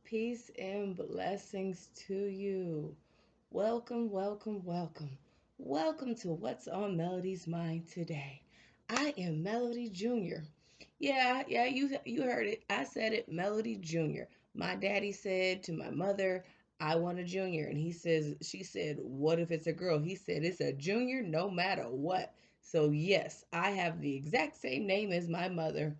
Peace and blessings to you. Welcome, welcome, welcome. Welcome to What's on Melody's Mind today. I am Melody Jr. Yeah, you heard it. I said it, Melody Jr. My daddy said to my mother, I want a junior. And she said, what if it's a girl? He said, it's a junior no matter what. So, yes, I have the exact same name as my mother.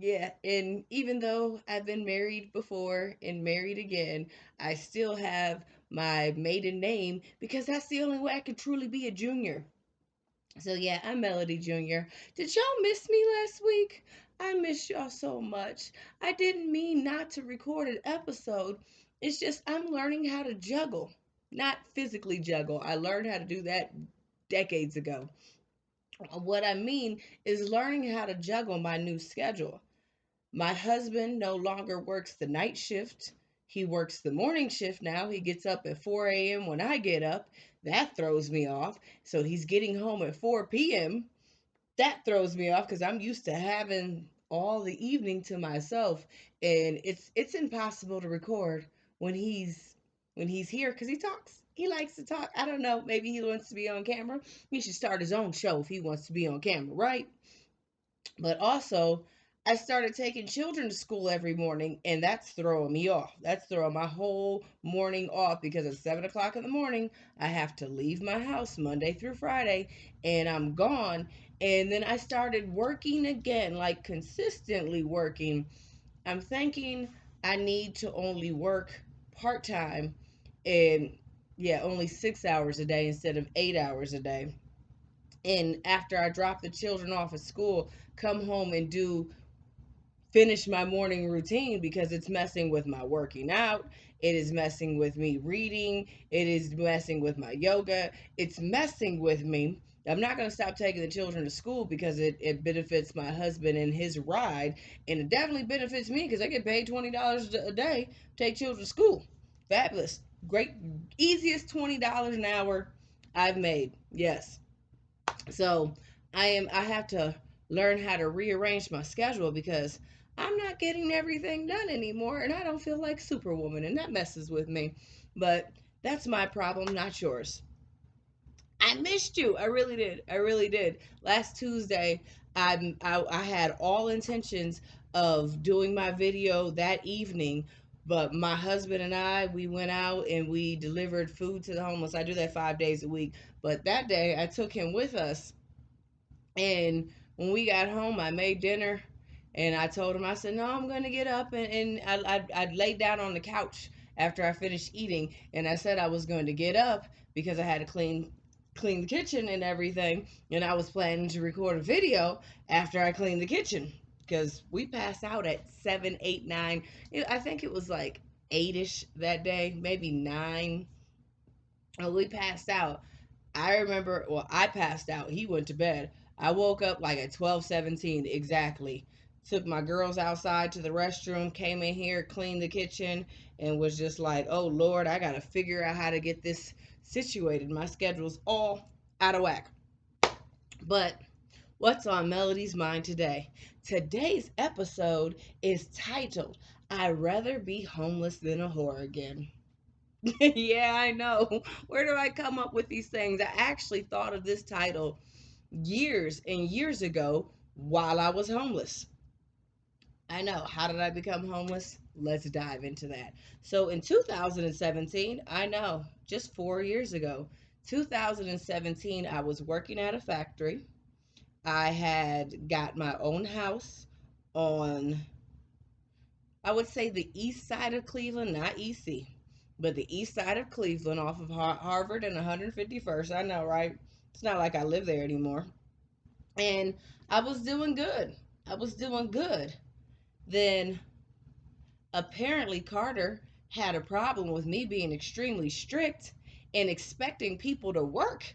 Yeah, and even though I've been married before and married again, I still have my maiden name because that's the only way I can truly be a junior. So yeah, I'm Melody Jr. Did y'all miss me last week? I miss y'all so much. I didn't mean not to record an episode. It's just I'm learning how to juggle, not physically juggle. I learned how to do that decades ago. What I mean is learning how to juggle my new schedule. My husband no longer works the night shift. He works the morning shift now. He gets up at 4 a.m. when I get up. That throws me off. So he's getting home at 4 p.m. That throws me off because I'm used to having all the evening to myself, and it's impossible to record when he's here because he talks. He likes to talk. I don't know. Maybe he wants to be on camera. He should start his own show if he wants to be on camera, right? But also, I started taking children to school every morning, and that's throwing me off. That's throwing my whole morning off because at 7 o'clock in the morning, I have to leave my house Monday through Friday, and I'm gone. And then I started working again, like consistently working. I'm thinking I need to only work part time and yeah, only 6 hours a day instead of 8 hours a day. And after I drop the children off at school, come home and do finish my morning routine because it's messing with my working out. It is messing with me reading. It is messing with my yoga. It's messing with me. I'm not going to stop taking the children to school because it benefits my husband and his ride. And it definitely benefits me because I get paid $20 a day to take children to school. Fabulous. Great. Easiest $20 an hour I've made. Yes. So I have to learn how to rearrange my schedule because I'm not getting everything done anymore and I don't feel like Superwoman and that messes with me. But that's my problem, not yours. I missed you. I really did. I really did. Last Tuesday, I had all intentions of doing my video that evening, but my husband and we went out and we delivered food to the homeless. I do that 5 days a week, but that day I took him with us, and when we got home, I made dinner and I told him, I said, no, I'm going to get up. And I laid down on the couch after I finished eating. And I said I was going to get up because I had to clean the kitchen and everything. And I was planning to record a video after I cleaned the kitchen because we passed out at 7, 8, 9. I think it was like 8ish that day, maybe 9. And we passed out. I remember, well, I passed out. He went to bed. I woke up like at 12:17 exactly. Took my girls outside to the restroom, came in here, cleaned the kitchen, and was just like, oh Lord, I got to figure out how to get this situated. My schedule's all out of whack. But what's on Melody's mind today? Today's episode is titled, I'd rather be homeless than a whore again. Yeah, I know. Where do I come up with these things? I actually thought of this title years and years ago while I was homeless. I know. How did I become homeless? Let's dive into that. So in 2017, I know, just 4 years ago, 2017, I was working at a factory. I had got my own house on, I would say, the east side of Cleveland, not EC, but the east side of Cleveland off of Harvard and 151st. I know, right? It's not like I live there anymore. And I was doing good. I was doing good. Then apparently Carter had a problem with me being extremely strict and expecting people to work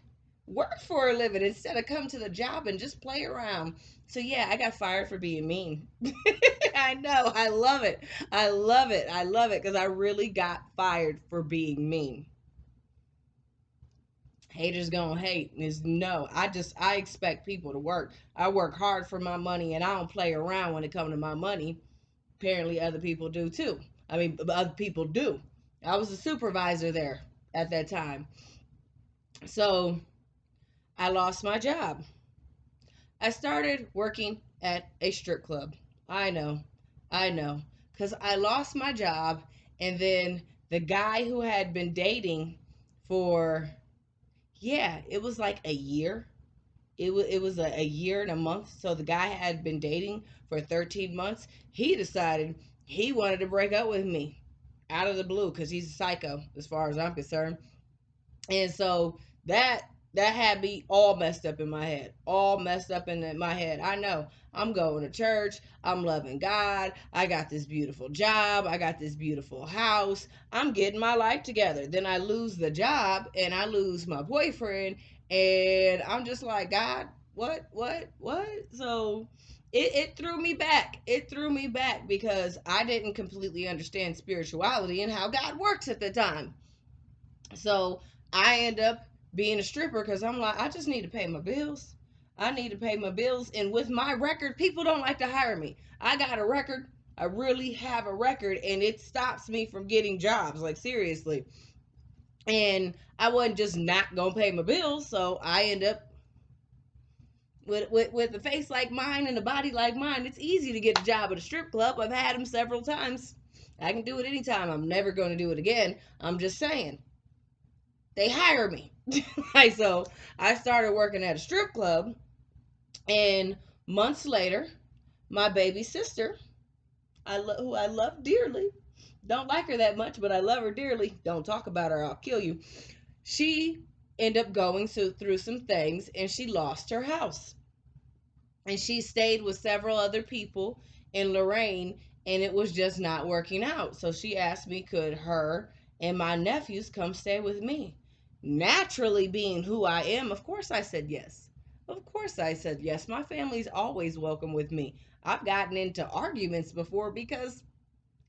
for a living instead of come to the job and just play around. So yeah, I got fired for being mean. I know. I love it. I love it. I love it because I really got fired for being mean. Haters gonna hate is no. I expect people to work. I work hard for my money and I don't play around when it comes to my money. Apparently other people do too. I mean, other people do. I was a supervisor there at that time. So I lost my job. I started working at a strip club. I know, I know. Because I lost my job, and then the guy who had been dating for, yeah, it was like a year. It was a year and a month. So the guy had been dating for 13 months. He decided he wanted to break up with me out of the blue because he's a psycho as far as I'm concerned. And so that had me all messed up in my head, all messed up in my head. I know I'm going to church, I'm loving God, I got this beautiful job, I got this beautiful house, I'm getting my life together. Then I lose the job and I lose my boyfriend, and I'm just like, God, what? So it threw me back. It threw me back because I didn't completely understand spirituality and how God works at the time. So I end up being a stripper because I'm like, I just need to pay my bills. I need to pay my bills. And with my record, people don't like to hire me. I got a record. I really have a record, and it stops me from getting jobs. Like, seriously. And I wasn't just not going to pay my bills. So I end up with a face like mine and a body like mine. It's easy to get a job at a strip club. I've had them several times. I can do it anytime. I'm never going to do it again. I'm just saying they hire me. Like, so I started working at a strip club, and months later, my baby sister, who I love dearly, don't like her that much, but I love her dearly. Don't talk about her, I'll kill you. She ended up going through some things, and she lost her house. And she stayed with several other people in Lorraine, and it was just not working out. So she asked me, could her and my nephews come stay with me? Naturally, being who I am, of course I said yes. Of course I said yes. My family's always welcome with me. I've gotten into arguments before because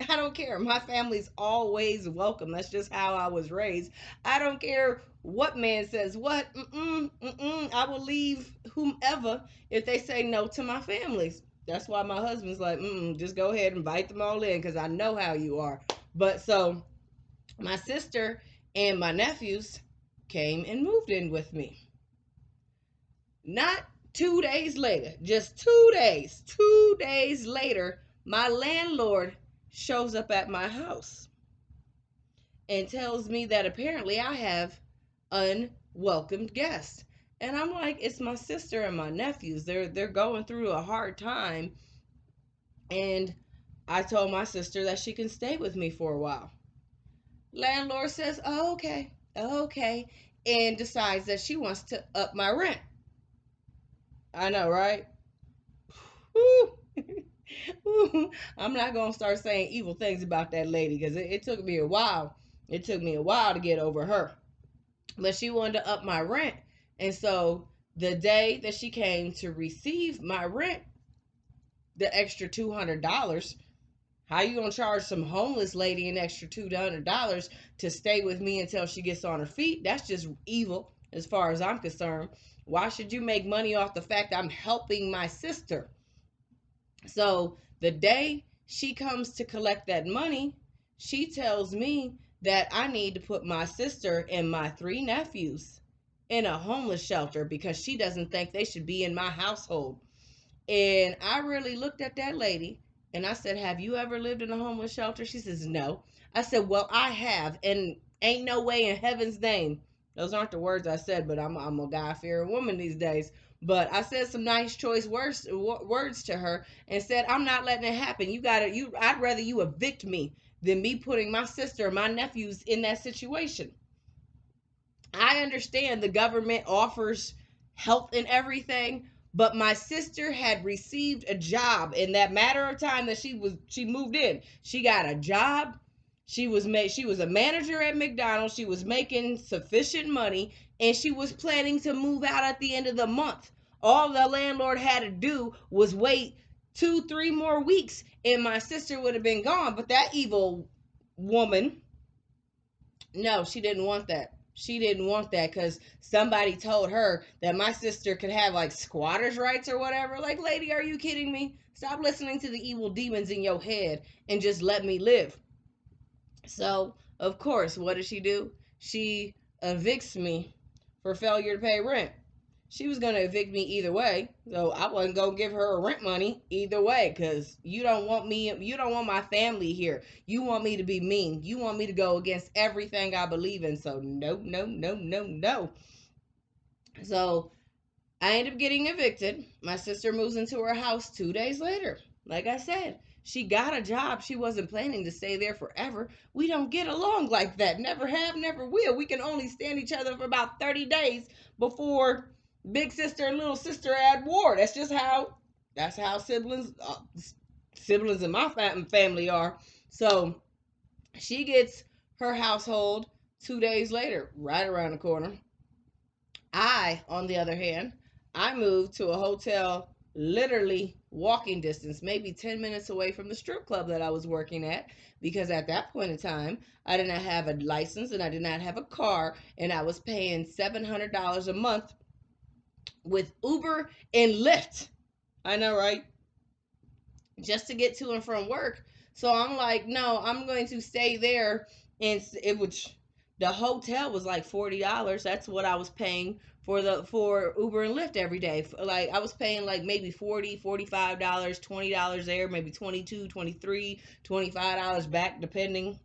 I don't care. My family's always welcome. That's just how I was raised. I don't care what man says what. I will leave whomever if they say no to my families. That's why my husband's like, just go ahead and invite them all in because I know how you are. But so my sister and my nephews came and moved in with me. Not 2 days later, just 2 days. 2 days later, my landlord shows up at my house and tells me that apparently I have unwelcomed guests. And I'm like, it's my sister and my nephews. They're going through a hard time, and I told my sister that she can stay with me for a while. Landlord says, oh, okay, okay, and decides that she wants to up my rent. I know, right? I'm not gonna start saying evil things about that lady because it took me a while. It took me a while to get over her. But she wanted to up my rent. And so the day that she came to receive my rent, the extra $200, how you gonna charge some homeless lady an extra $200 to stay with me until she gets on her feet? That's just evil as far as I'm concerned. Why should you make money off the fact I'm helping my sister? So the day she comes to collect that money, she tells me that I need to put my sister and my three nephews in a homeless shelter because she doesn't think they should be in my household. And I really looked at that lady and I said, have you ever lived in a homeless shelter? She says, no. I said, well, I have. And ain't no way in heaven's name. Those aren't the words I said, but I'm a God fearing woman these days. But I said some nice choice words to her and said, I'm not letting it happen. I'd rather you evict me than me putting my sister and my nephews in that situation. I understand the government offers help and everything, but my sister had received a job in that matter of time that she moved in. She got a job. She was a manager at McDonald's. She was making sufficient money, and she was planning to move out at the end of the month. All the landlord had to do was wait 2, 3 more weeks, and my sister would have been gone. But that evil woman, no, she didn't want that. She didn't want that because somebody told her that my sister could have like squatters' rights or whatever. Like, lady, are you kidding me? Stop listening to the evil demons in your head and just let me live. So, of course, what does she do? She evicts me for failure to pay rent. She was going to evict me either way. So I wasn't going to give her rent money either way, because you don't want me, you don't want my family here. You want me to be mean. You want me to go against everything I believe in. So no, no, no, no, no. So I end up getting evicted. My sister moves into her house 2 days later. Like I said, she got a job. She wasn't planning to stay there forever. We don't get along like that. Never have, never will. We can only stand each other for about 30 days before big sister and little sister add war. That's how siblings in my family are. So she gets her household 2 days later, right around the corner. On the other hand, I moved to a hotel literally walking distance, maybe 10 minutes away from the strip club that I was working at, because at that point in time, I did not have a license and I did not have a car, and I was paying $700 a month with Uber and Lyft. I know, right? Just to get to and from work. So I'm like, no, I'm going to stay there. And it was, the hotel was like $40. That's what I was paying for Uber and Lyft every day. Like I was paying like maybe $40, $45, $20 there, maybe 22, 23, $25 back depending.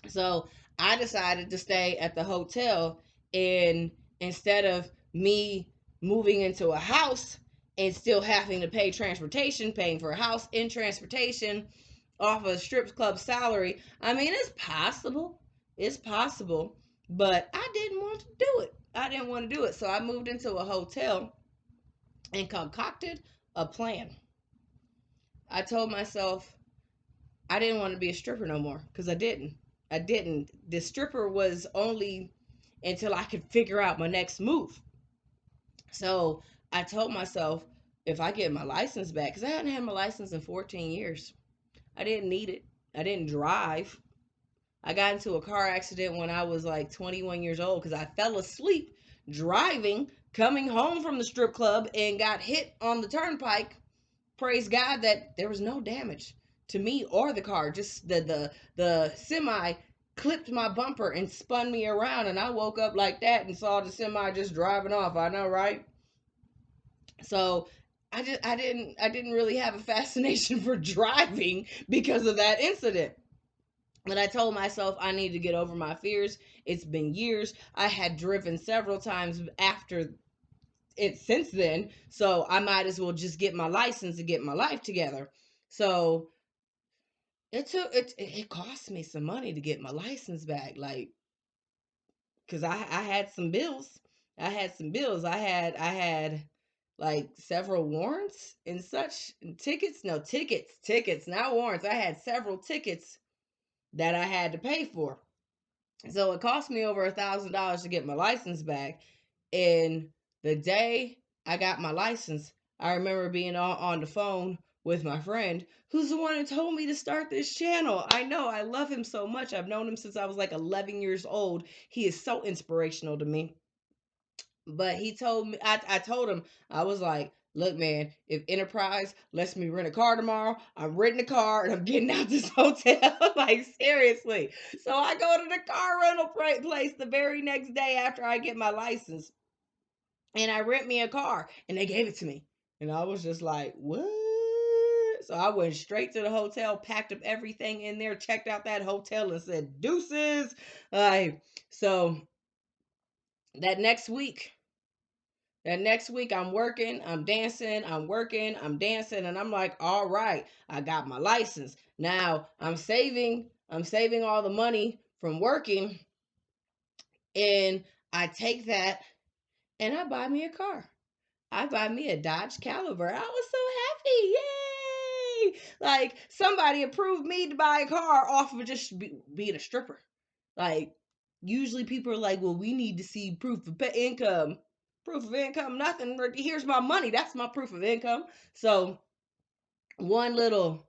So I decided to stay at the hotel, and instead of me moving into a house and still having to pay transportation, paying for a house in transportation off a strip club salary. I mean, it's possible. It's possible. But I didn't want to do it. I didn't want to do it. So I moved into a hotel and concocted a plan. I told myself I didn't want to be a stripper no more, because I didn't. I didn't. The stripper was only until I could figure out my next move. So I told myself, if I get my license back, because I hadn't had my license in 14 years, I didn't need it. I didn't drive. I got into a car accident when I was like 21 years old because I fell asleep driving, coming home from the strip club, and got hit on the turnpike. Praise God that there was no damage to me or the car. Just the semi clipped my bumper and spun me around, and I woke up like that and saw the semi just driving off. I know, right? So I didn't really have a fascination for driving because of that incident. But I told myself I need to get over my fears. It's been years. I had driven several times after it since then, so I might as well just get my license and get my life together. So it cost me some money to get my license back, like, because I had some bills. I had some bills. I had like several warrants and such, and tickets. No, tickets, not warrants. I had several tickets that I had to pay for. So it cost me over $1,000 to get my license back. And the day I got my license, I remember being on the phone with my friend, who's the one who told me to start this channel. I know, I love him so much. I've known him since I was like 11 years old. He is so inspirational to me. But he told me, I told him, I was like, look, man, if Enterprise lets me rent a car tomorrow, I'm renting a car and I'm getting out this hotel. Like, seriously. So I go to the car rental place the very next day after I get my license, and I rent me a car, and they gave it to me. And I was just like, what? So I went straight to the hotel, packed up everything in there, checked out that hotel, and said, deuces. Like, so that next week, I'm working, I'm dancing, I'm working, I'm dancing, and I'm like, all right, I got my license. Now I'm saving all the money from working, and I take that and I buy me a car. I buy me a Dodge Caliber. I was so happy. Yay! Like somebody approved me to buy a car off of just being a stripper. Like usually people are like, well, we need to see proof of income. Proof of income, nothing. Here's my money. That's my proof of income. So one little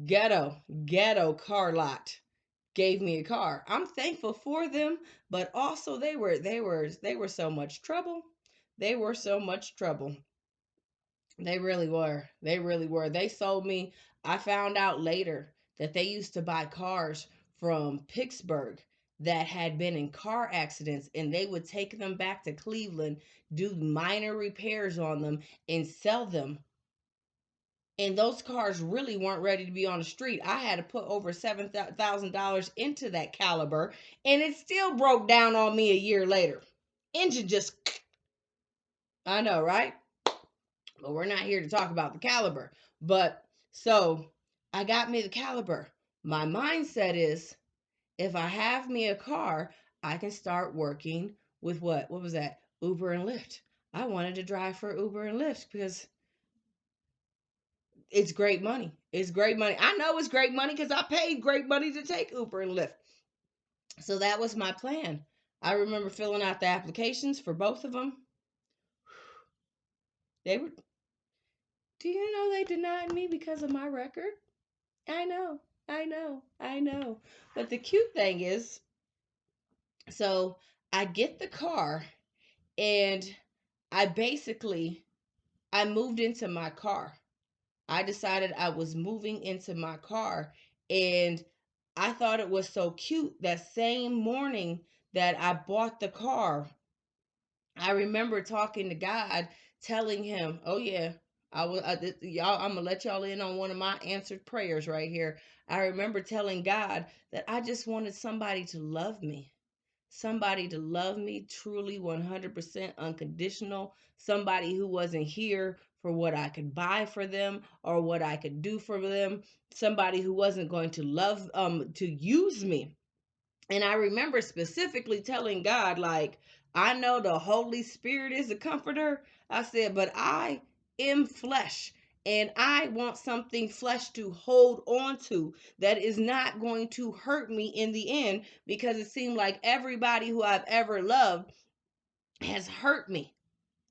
ghetto car lot gave me a car. I'm thankful for them, but also they were so much trouble. They were so much trouble. They really were. They really were. They sold me. I found out later that they used to buy cars from Pittsburgh that had been in car accidents, and they would take them back to Cleveland, do minor repairs on them, and sell them. And those cars really weren't ready to be on the street. I had to put over $7,000 into that Caliber, and it still broke down on me a year later. Engine just, I know, right? But we're not here to talk about the Caliber. But so I got me the Caliber. My mindset is, if I have me a car, I can start working with what was that? Uber and Lyft. I wanted to drive for Uber and Lyft because it's great money. It's great money. I know it's great money because I paid great money to take Uber and Lyft. So that was my plan. I remember filling out the applications for both of them. They were, do you know they denied me because of my record? I know, I know. But the cute thing is, so I get the car, and I moved into my car. I decided I was moving into my car, and I thought it was so cute that same morning that I bought the car. I remember talking to God, telling him, "Oh yeah, y'all. I'm gonna let y'all in on one of my answered prayers right here." I remember telling God that I just wanted somebody to love me truly 100% unconditional, somebody who wasn't here for what I could buy for them or what I could do for them, somebody who wasn't going to to use me. And I remember specifically telling God, like, I know the Holy Spirit is a comforter. I said, but I am flesh. And I want something flesh to hold on to that is not going to hurt me in the end, because it seemed like everybody who I've ever loved has hurt me.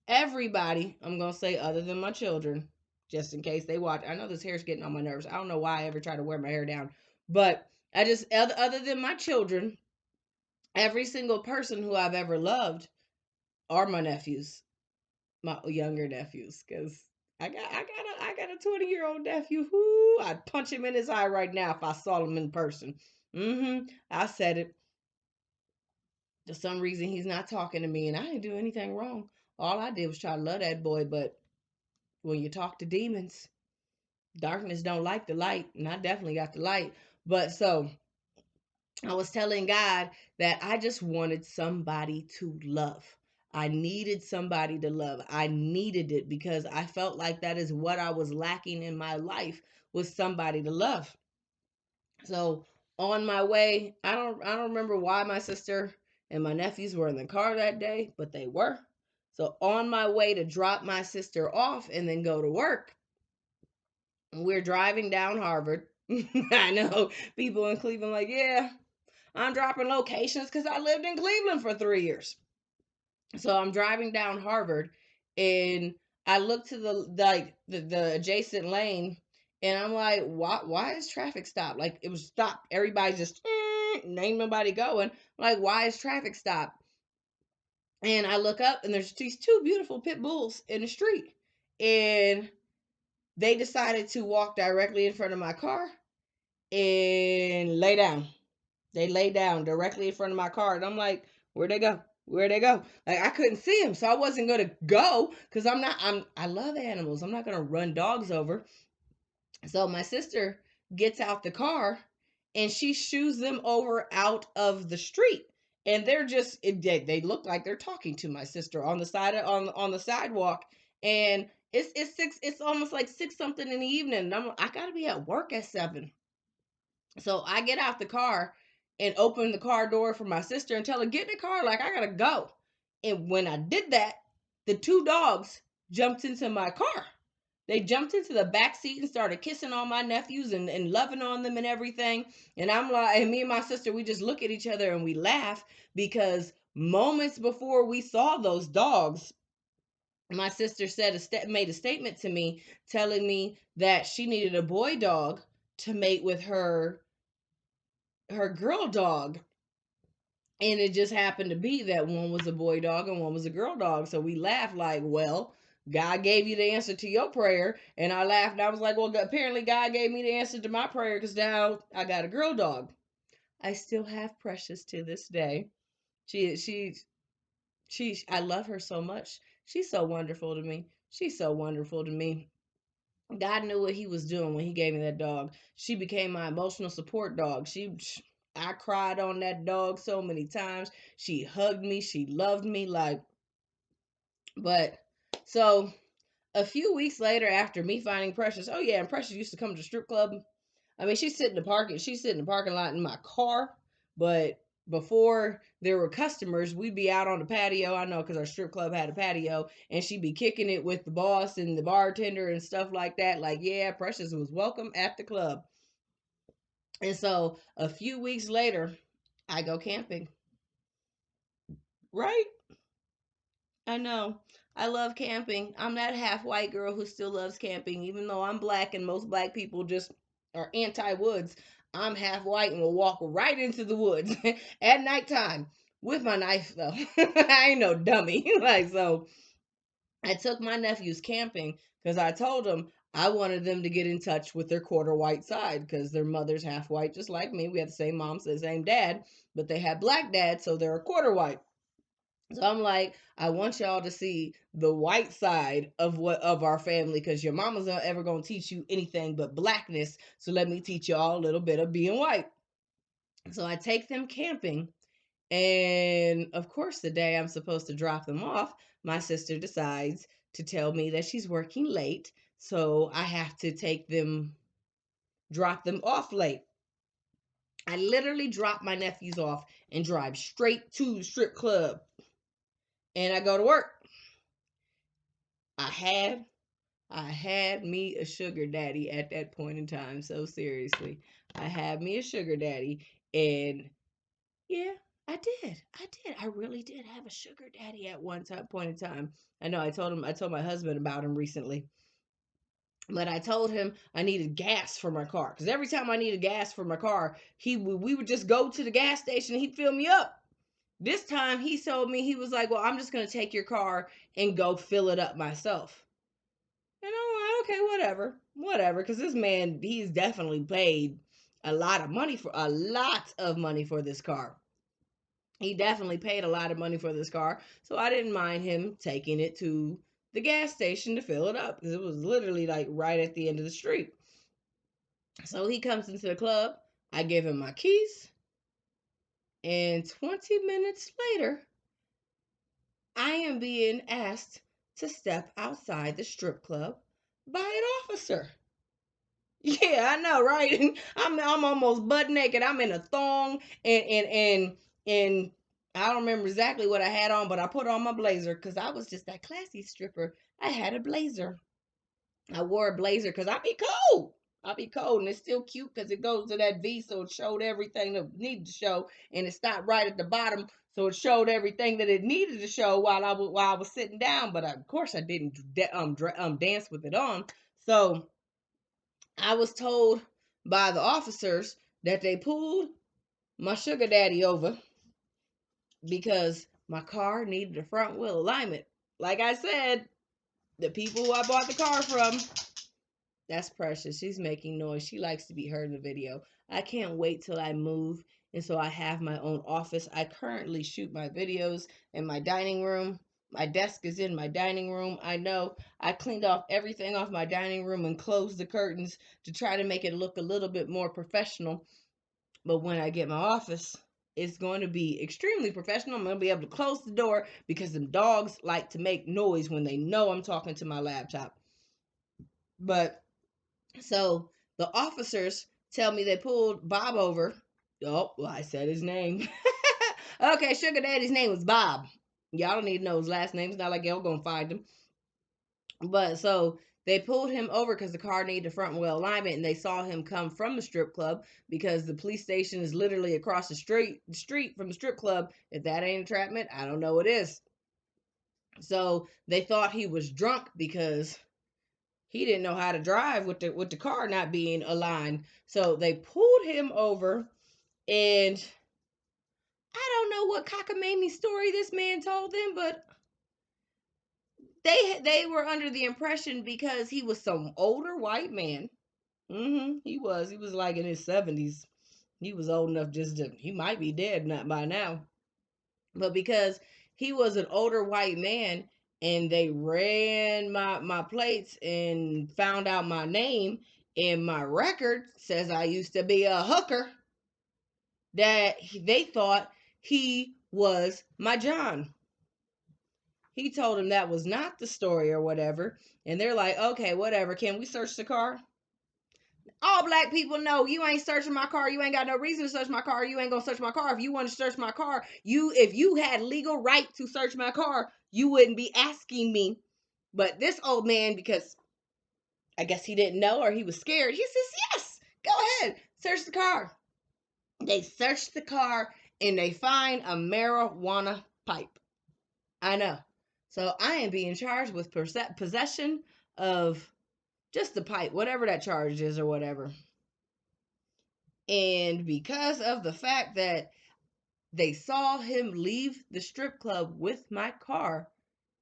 Everybody, I'm going to say, other than my children, just in case they watch. I know this hair's getting on my nerves. I don't know why I ever try to wear my hair down. But other than my children, every single person who I've ever loved are my nephews, my younger nephews, because I got a 20-year-old nephew who I'd punch him in his eye right now if I saw him in person. I said it. For some reason he's not talking to me, and I didn't do anything wrong. All I did was try to love that boy, but when you talk to demons, darkness don't like the light, and I definitely got the light. But so I was telling God that I just wanted somebody to love. I needed somebody to love. I needed it because I felt like that is what I was lacking in my life, was somebody to love. So on my way, I don't remember why my sister and my nephews were in the car that day, but they were. So on my way to drop my sister off and then go to work, we're driving down Harvard. I know people in Cleveland like, yeah, I'm dropping locations because I lived in Cleveland for 3 years. So I'm driving down Harvard, and I look to the adjacent lane, and I'm like, why is traffic stopped? Like, it was stopped. Everybody just ain't nobody going. Like, why is traffic stopped? And I look up, and there's these two beautiful pit bulls in the street, and they decided to walk directly in front of my car and lay down. They lay down directly in front of my car, and I'm like, where'd they go? Where'd they go? Like, I couldn't see them, so I wasn't gonna go because I love animals. I'm not gonna run dogs over. So my sister gets out the car and she shoos them over out of the street. And they're just they look like they're talking to my sister on the side of, on the sidewalk. And it's almost like 6 something in the evening. And I gotta be at work at 7. So I get out the car and open the car door for my sister and tell her, get in the car, like, I gotta go. And when I did that, the two dogs jumped into my car. They jumped into the back seat and started kissing on my nephews and loving on them and everything. And I'm like, and me and my sister, we just look at each other and we laugh, because moments before we saw those dogs, my sister made a statement to me telling me that she needed a boy dog to mate with her girl dog. And it just happened to be that one was a boy dog and one was a girl dog. So we laughed like, well, God gave you the answer to your prayer. And I laughed and I was like, well, apparently God gave me the answer to my prayer because now I got a girl dog. I still have Precious to this day. I love her so much. She's so wonderful to me. She's so wonderful to me. God knew what he was doing when he gave me that dog. She became my emotional support dog. I cried on that dog so many times. She hugged me. She loved me but so a few weeks later after me finding Precious, oh yeah, and Precious used to come to the strip club. I mean, she's sitting in the parking lot in my car, but before there were customers, we'd be out on the patio. I know because our strip club had a patio, and she'd be kicking it with the boss and the bartender and stuff like that. Like, yeah, Precious was welcome at the club. And so a few weeks later, I go camping. Right? I know. I love camping. I'm that half white girl who still loves camping, even though I'm black and most black people just are anti woods. I'm half white and will walk right into the woods at nighttime with my knife, though. I ain't no dummy. Like, so I took my nephews camping because I told them I wanted them to get in touch with their quarter white side because their mother's half white, just like me. We had the same mom, so the same dad, but they had black dads, so they're a quarter white. So I'm like, I want y'all to see the white side of our family because your mama's not ever gonna teach you anything but blackness. So let me teach y'all a little bit of being white. So I take them camping, and of course, the day I'm supposed to drop them off, my sister decides to tell me that she's working late, so I have to drop them off late. I literally drop my nephews off and drive straight to the strip club, and I go to work. I had I had me a sugar daddy at that point in time. So seriously, I had me a sugar daddy, and yeah, I did. I did. I really did have a sugar daddy at one point in time. I know. I told my husband about him recently, but I told him I needed gas for my car because every time I needed gas for my car, we would just go to the gas station and he'd fill me up. This time he told me he was like, "Well, I'm just gonna take your car and go fill it up myself." And I'm like, okay, whatever. Because this man, he's definitely paid a lot of money for this car. He definitely paid a lot of money for this car. So I didn't mind him taking it to the gas station to fill it up because it was literally like right at the end of the street. So he comes into the club. I give him my keys. And 20 minutes later, I am being asked to step outside the strip club by an officer. Yeah, I know, right? I'm almost butt naked. I'm in a thong and I don't remember exactly what I had on, but I put on my blazer because I was just that classy stripper. I had a blazer. I wore a blazer because I be cold. I be cold, and it's still cute because it goes to that V, so it showed everything that it needed to show, and it stopped right at the bottom, so it showed everything that it needed to show while I was sitting down. But of course, I didn't dance with it on. So I was told by the officers that they pulled my sugar daddy over because my car needed a front wheel alignment. Like I said, the people who I bought the car from, that's Precious. She's making noise. She likes to be heard in the video. I can't wait till I move. And so I have my own office. I currently shoot my videos in my dining room. My desk is in my dining room. I know I cleaned off everything off my dining room and closed the curtains to try to make it look a little bit more professional. But when I get my office, it's going to be extremely professional. I'm going to be able to close the door because the dogs like to make noise when they know I'm talking to my laptop. But so the officers tell me they pulled Bob over. Oh, well, I said his name. Okay, Sugar Daddy's name was Bob. Y'all don't need to know his last name. It's not like y'all gonna find him. But so they pulled him over because the car needed a front wheel alignment, and they saw him come from the strip club because the police station is literally across the street from the strip club. If that ain't entrapment, I don't know what is. So they thought he was drunk because he didn't know how to drive with the car not being aligned. So they pulled him over, and I don't know what cockamamie story this man told them, but They were under the impression because he was some older white man. He was like in his 70s. He was old enough just to, he might be dead not by now. But because he was an older white man and they ran my plates and found out my name, and my record says I used to be a hooker, that they thought he was my John. He told him that was not the story or whatever. And they're like, okay, whatever. Can we search the car? All black people know you ain't searching my car. You ain't got no reason to search my car. You ain't gonna search my car. If you want to search my car, if you had legal right to search my car, you wouldn't be asking me. But this old man, because I guess he didn't know or he was scared, he says, yes, go ahead, search the car. They search the car and they find a marijuana pipe. I know. So I am being charged with possession of just the pipe, whatever that charge is or whatever. And because of the fact that they saw him leave the strip club with my car,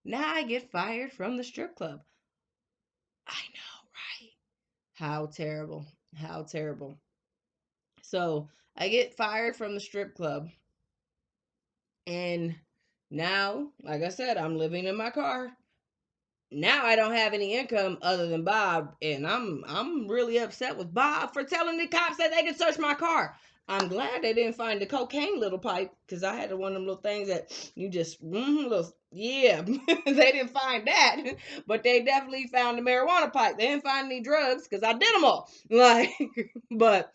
now I get fired from the strip club. I know, right? How terrible. How terrible. So I get fired from the strip club. And now, like I said, I'm living in my car. Now I don't have any income other than Bob, and I'm really upset with Bob for telling the cops that they could search my car. I'm glad they didn't find the cocaine little pipe, because I had one of them little things that you just little, yeah. They didn't find that, but they definitely found the marijuana pipe. They didn't find any drugs because I did them all. Like, but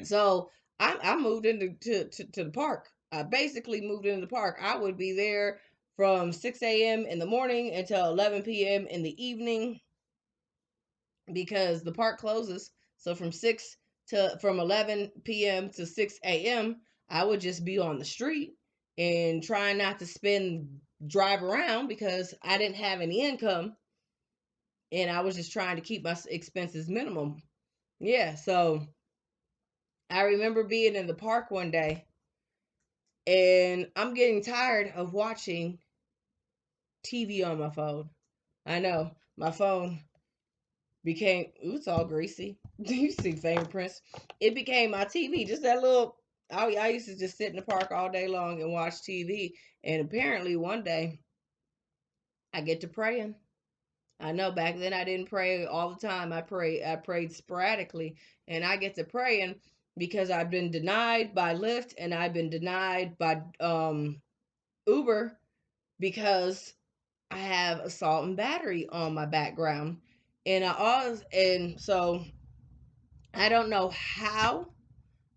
so I moved into to the park. I basically moved into the park. I would be there from 6 a.m. in the morning until 11 p.m. in the evening because the park closes. So from 11 p.m. to 6 a.m. I would just be on the street and trying not to drive around because I didn't have any income and I was just trying to keep my expenses minimum. Yeah, so I remember being in the park one day and I'm getting tired of watching TV on my phone. I know my phone became, ooh, it's all greasy. You see fingerprints. It became my TV. Just that little. I used to just sit in the park all day long and watch TV. And apparently one day I get to praying. I know back then I didn't pray all the time. I prayed sporadically, and I get to praying because I've been denied by Lyft and I've been denied by Uber because I have assault and battery on my background. And so I don't know how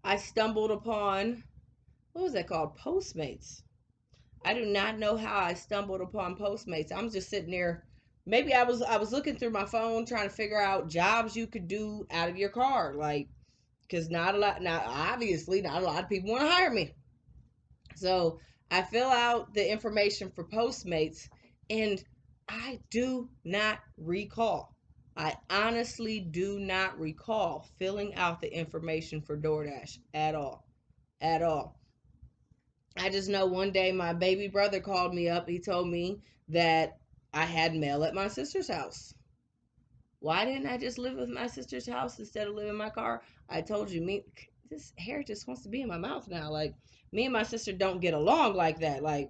I stumbled upon, what was that called? Postmates. I do not know how I stumbled upon Postmates. I'm just sitting there. Maybe I was looking through my phone trying to figure out jobs you could do out of your car, like, because not a lot, now obviously not a lot of people want to hire me. So I fill out the information for Postmates, and I do not recall. I honestly do not recall filling out the information for DoorDash at all. At all. I just know one day my baby brother called me up. He told me that I had mail at my sister's house. Why didn't I just live with my sister's house instead of living in my car? I told you, this hair just wants to be in my mouth now. Like, me and my sister don't get along like that. Like,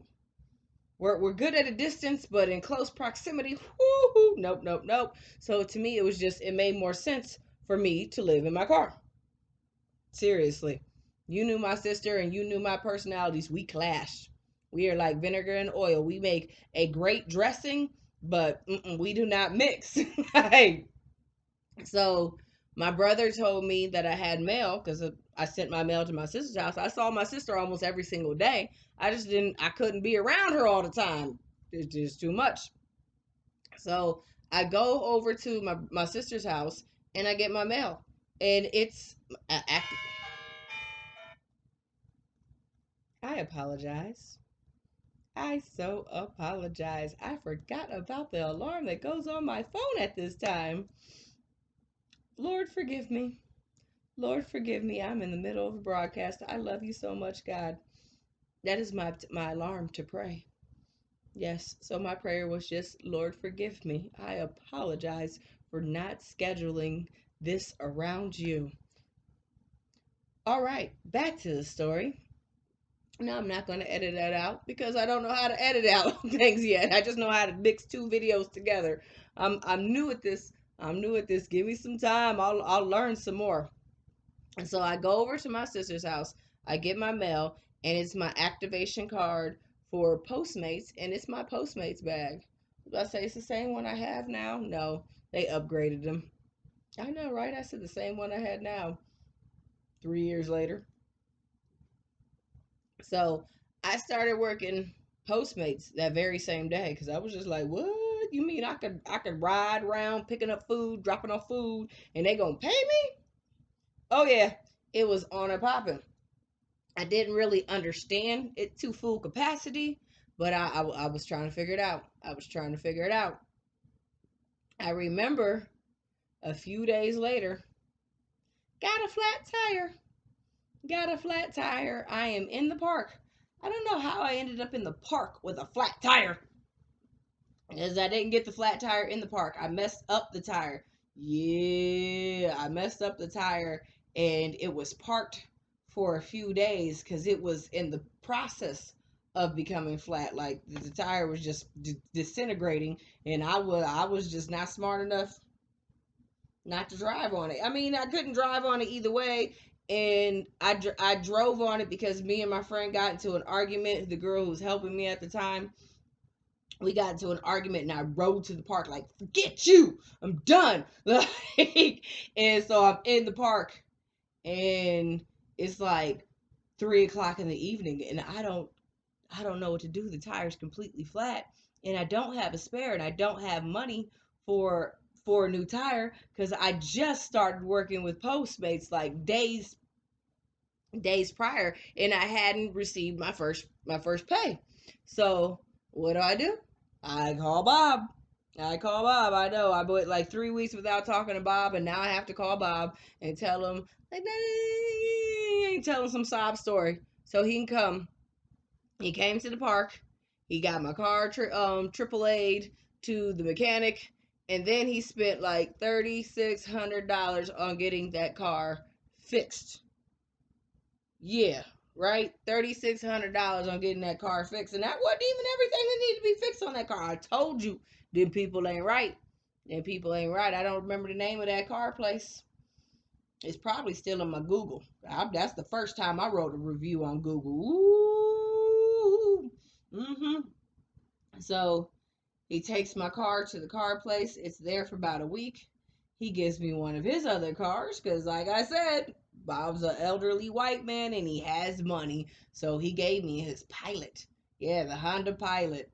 we're good at a distance, but in close proximity, whoo, nope, nope, nope. So to me, it made more sense for me to live in my car. Seriously. You knew my sister and you knew my personalities. We clash. We are like vinegar and oil. We make a great dressing, but we do not mix. Hey, so my brother told me that I had mail because I sent my mail to my sister's house. I saw my sister almost every single day. I couldn't be around her all the time. It's just too much. So I go over to my sister's house and I get my mail. And it's, I apologize. I so apologize. I forgot about the alarm that goes on my phone at this time. Lord, forgive me. Lord, forgive me. I'm in the middle of a broadcast. I love you so much, God. That is my alarm to pray. Yes. So my prayer was just, Lord, forgive me. I apologize for not scheduling this around you. All right, back to the story. Now I'm not going to edit that out because I don't know how to edit out things yet. I just know how to mix two videos together. I'm new at this. I'm new at this. Give me some time. I'll learn some more. And so I go over to my sister's house. I get my mail, and it's my activation card for Postmates, and it's my Postmates bag. Did I say it's the same one I have now? No, they upgraded them. I know, right? I said the same one I had now. 3 years later. So I started working Postmates that very same day because I was just like, "What? You mean I could ride around picking up food, dropping off food, and they gonna pay me?" Oh yeah, it was on and popping. I didn't really understand it to full capacity, but I was trying to figure it out. I was trying to figure it out. I remember a few days later, got a flat tire. Got a flat tire. I am in the park. I don't know how I ended up in the park with a flat tire. As I didn't get the flat tire in the park. I messed up the tire. Yeah, I messed up the tire and it was parked for a few days because it was in the process of becoming flat. Like the tire was just disintegrating, and I was just not smart enough not to drive on it. I mean, I couldn't drive on it either way. And I drove on it because me and my friend got into an argument. The girl who was helping me at the time, we got into an argument, and I rode to the park like, forget you, I'm done. Like, and so I'm in the park, and it's like 3 o'clock in the evening, and I don't know what to do. The tire's completely flat, and I don't have a spare, and I don't have money for a new tire because I just started working with Postmates like days prior, and I hadn't received my first pay. So what do? I call Bob. I call Bob. I know I went like 3 weeks without talking to Bob, and now I have to call Bob and tell him like tell him some sob story so he can come. He came to the park. He got my car triple A'd to the mechanic, and then he spent like $3,600 on getting that car fixed. Yeah, right. $3,600 on getting that car fixed, and that wasn't even everything that needed to be fixed on that car. I told you, them people ain't right. Them people ain't right. I don't remember the name of that car place. It's probably still in my Google. That's the first time I wrote a review on Google. Ooh. Mm-hmm. So he takes my car to the car place. It's there for about a week. He gives me one of his other cars because, like I said, Bob's an elderly white man and he has money. So he gave me his Pilot. Yeah, the Honda Pilot.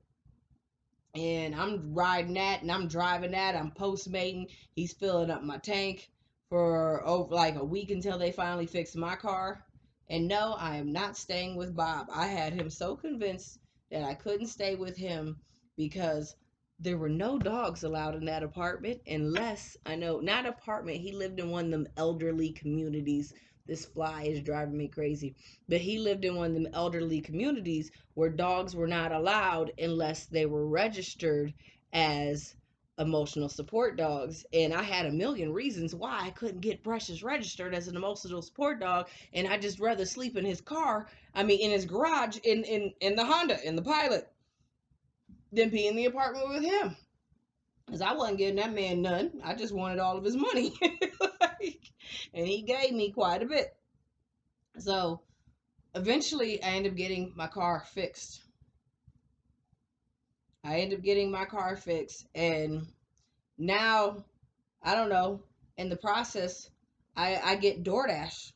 And I'm riding that and I'm driving that. I'm postmating. He's filling up my tank for over like a week until they finally fix my car. And no, I am not staying with Bob. I had him so convinced that I couldn't stay with him because there were no dogs allowed in that apartment unless I know not apartment. He lived in one of them elderly communities. This fly is driving me crazy. But he lived in one of them elderly communities where dogs were not allowed unless they were registered as emotional support dogs. And I had a million reasons why I couldn't get Precious registered as an emotional support dog. And I just rather sleep in his car, I mean, in his garage, in the Honda, in the Pilot, than be in the apartment with him. Because I wasn't giving that man none. I just wanted all of his money. Like, and he gave me quite a bit. So eventually I ended up getting my car fixed. And now I don't know. In the process, I get DoorDash.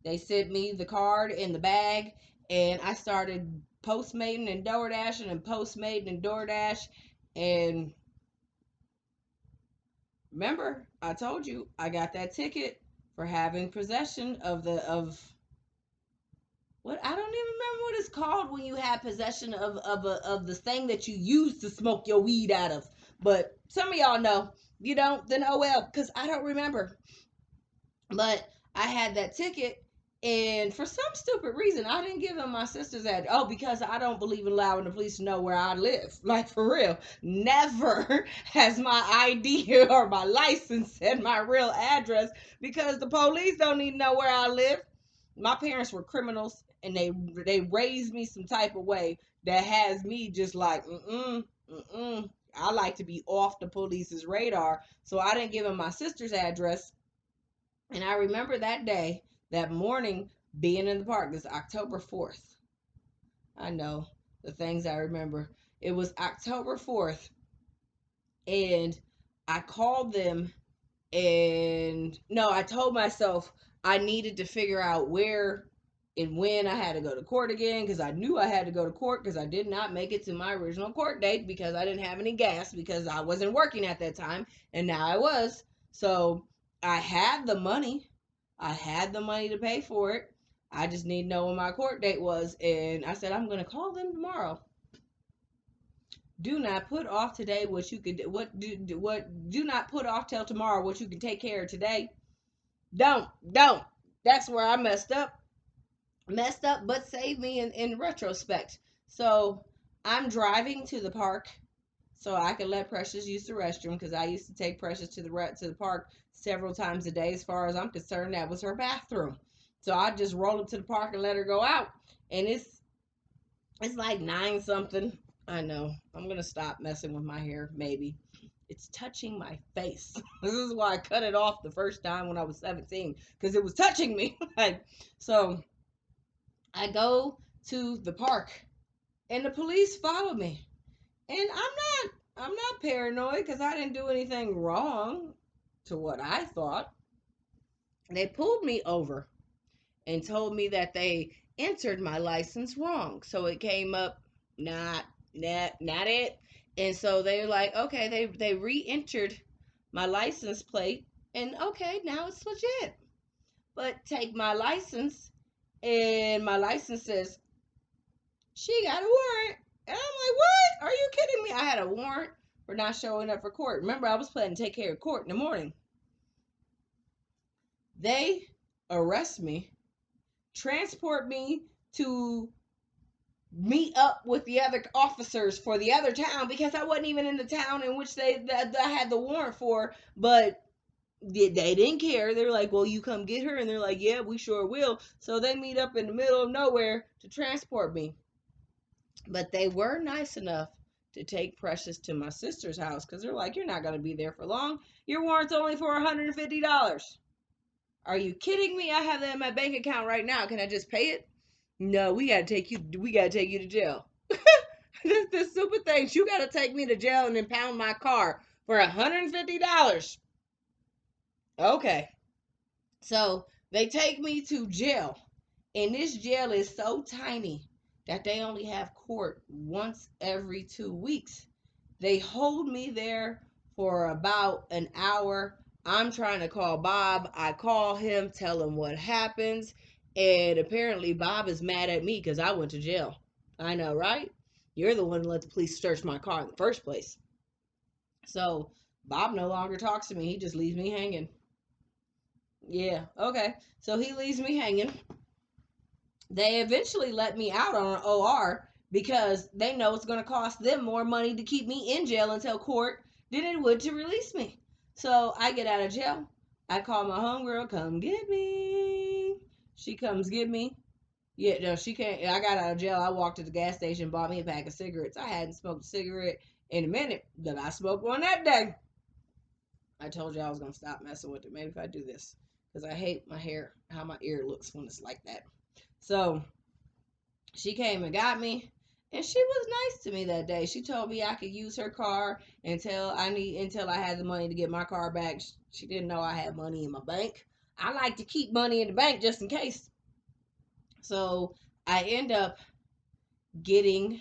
They sent me the card in the bag, and I started Postmating and DoorDashing and Postmating and DoorDash. And remember, I told you I got that ticket for having possession of what, I don't even remember what it's called when you have possession of the thing that you use to smoke your weed out of. But some of y'all know. You don't, then oh well, because I don't remember. But I had that ticket, And for some stupid reason, I didn't give him my sister's address. Oh, because I don't believe in allowing the police to know where I live. Like, for real. Never has my ID or my license said my real address, because the police don't need to know where I live. My parents were criminals, and they raised me some type of way that has me just like, I like to be off the police's radar. So I didn't give him my sister's address. And I remember that day, that morning, being in the park. This October 4th. I know the things I remember. It was October 4th, and I called them, and no, I told myself I needed to figure out where and when I had to go to court again, because I knew I had to go to court because I did not make it to my original court date because I didn't have any gas because I wasn't working at that time, and now I was. So I had the money. I had the money to pay for it. I just need to know when my court date was, and I said I'm going to call them tomorrow. Do not put off today what you could do not put off till tomorrow what you can take care of today. Don't. That's where I messed up, but saved me in retrospect. So I'm driving to the park so I can let Precious use the restroom, because I used to take Precious to the park several times a day. As far as I'm concerned, that was her bathroom. So I just roll up to the park and let her go out, and it's like 9 something. I know. I'm gonna stop messing with my hair. Maybe it's touching my face. This is why I cut it off the first time when I was 17, because it was touching me. Like, so I go to the park, and the police follow me. And I'm not paranoid because I didn't do anything wrong to what I thought. They pulled me over and told me that they entered my license wrong. So it came up not it. And so they were like, okay, they re-entered my license plate, and okay, now it's legit. But take my license, and my license says she got a warrant. And I'm like, what? Are you kidding me? I had a warrant for not showing up for court. Remember, I was planning to take care of court in the morning. They arrest me, transport me to meet up with the other officers for the other town, because I wasn't even in the town in which I had the warrant for. But they didn't care. They were like, well, you come get her. And they're like, yeah, we sure will. So they meet up in the middle of nowhere to transport me. But they were nice enough to take Precious to my sister's house, because they're like, you're not going to be there for long. Your warrant's only for $150. Are you kidding me? I have that in my bank account right now. Can I just pay it? No, we got to take you to jail. This the stupid things. You got to take me to jail and impound my car for $150. Okay. So they take me to jail, and this jail is so tiny that they only have court once every 2 weeks. They hold me there for about an hour. I'm trying to call Bob. I call him, tell him what happens, and apparently Bob is mad at me because I went to jail. I know, right? You're the one who let the police search my car in the first place. So Bob no longer talks to me. He just leaves me hanging. Yeah, okay. So he leaves me hanging. They eventually let me out on an OR because they know it's going to cost them more money to keep me in jail until court than it would to release me. So I get out of jail. I call my homegirl, come get me. She comes get me. Yeah, no, she can't. I got out of jail. I walked to the gas station, bought me a pack of cigarettes. I hadn't smoked a cigarette in a minute, but I smoked one that day. I told you I was going to stop messing with it. Maybe if I do this, because I hate my hair, how my ear looks when it's like that. So she came and got me, and she was nice to me that day. She told me I could use her car until I had the money to get my car back. She didn't know I had money in my bank. I like to keep money in the bank just in case. So I end up getting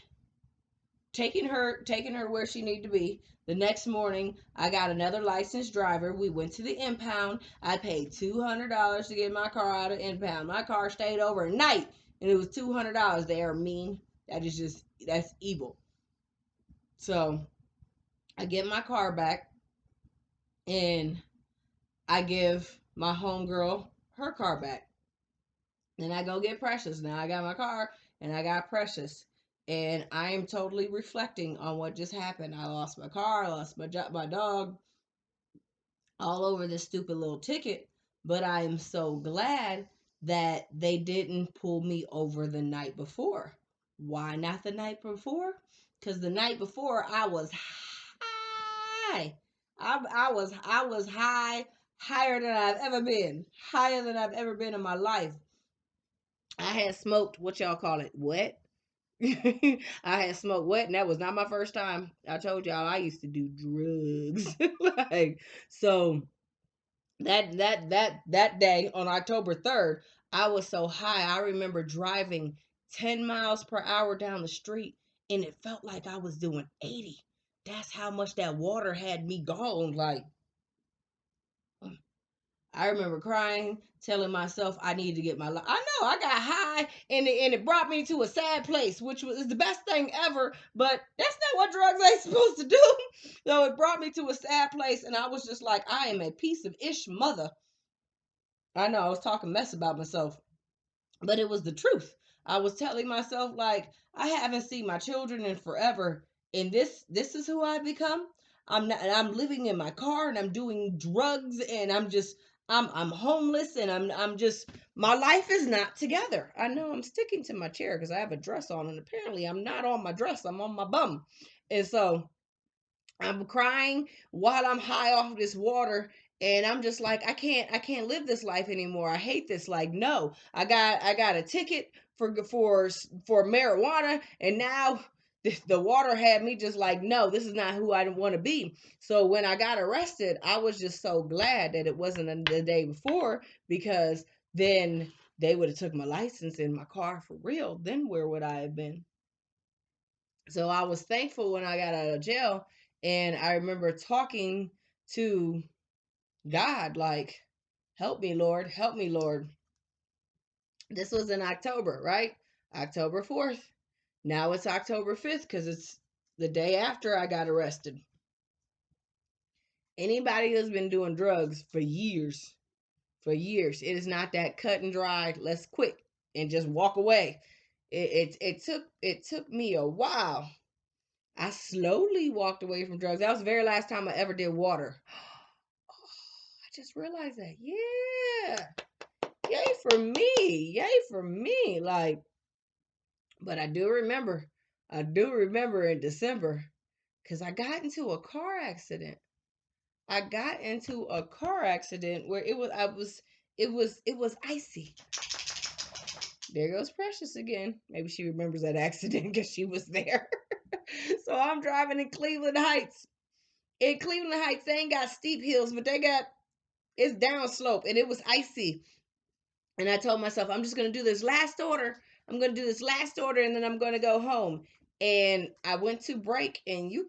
taking her where she needed to be. The next morning, I got another licensed driver. We went to the impound. I paid $200 to get my car out of impound. My car stayed overnight, and it was $200. They are mean. That's evil. So I get my car back, and I give my homegirl her car back. Then I go get Precious. Now I got my car and I got Precious. And I am totally reflecting on what just happened. I lost my car, I lost my job, my dog, all over this stupid little ticket. But I am so glad that they didn't pull me over the night before. Why not the night before? Because the night before I was high. I was high, higher than I've ever been, higher than I've ever been in my life. I had smoked what y'all call it, wet. I had smoked wet, and that was not my first time. I told y'all I used to do drugs. Like, so that day on October 3rd, I was so high. I remember driving 10 miles per hour down the street, and it felt like I was doing 80. That's how much that water had me gone. Like, I remember crying, telling myself I needed to get my life. I know I got high, and it brought me to a sad place, which was the best thing ever. But that's not what drugs ain't supposed to do. So it brought me to a sad place, and I was just like, I am a piece of ish mother. I know I was talking mess about myself, but it was the truth. I was telling myself like I haven't seen my children in forever, and this is who I become. I'm not, and I'm living in my car, and I'm doing drugs, and I'm homeless, and I'm just my life is not together. I know I'm sticking to my chair because I have a dress on, and apparently I'm not on my dress. I'm on my bum, and so I'm crying while I'm high off this water, and I'm just like I can't live this life anymore. I hate this. Like, no. I got a ticket for marijuana, and now the water had me just like, no, this is not who I want to be. So when I got arrested, I was just so glad that it wasn't the day before, because then they would have took my license and my car for real. Then where would I have been? So I was thankful when I got out of jail, and I remember talking to God like, help me, Lord, help me, Lord. This was in October, right? October 4th. Now it's October 5th because it's the day after I got arrested. Anybody who's been doing drugs for years, it is not that cut and dry, let's quit and just walk away. It took me a while. I slowly walked away from drugs. That was the very last time I ever did water. I just realized that. Yeah. Yay for me. Yay for me. Like, but I do remember. I do remember in December because I got into a car accident. I got into a car accident where it was icy. There goes Precious again. Maybe she remembers that accident because she was there. So I'm driving in Cleveland Heights. In Cleveland Heights, they ain't got steep hills, but they got it's downslope, and it was icy. And I told myself, I'm just gonna do this last order. I'm gonna do this last order, and then I'm gonna go home. And I went to brake, and you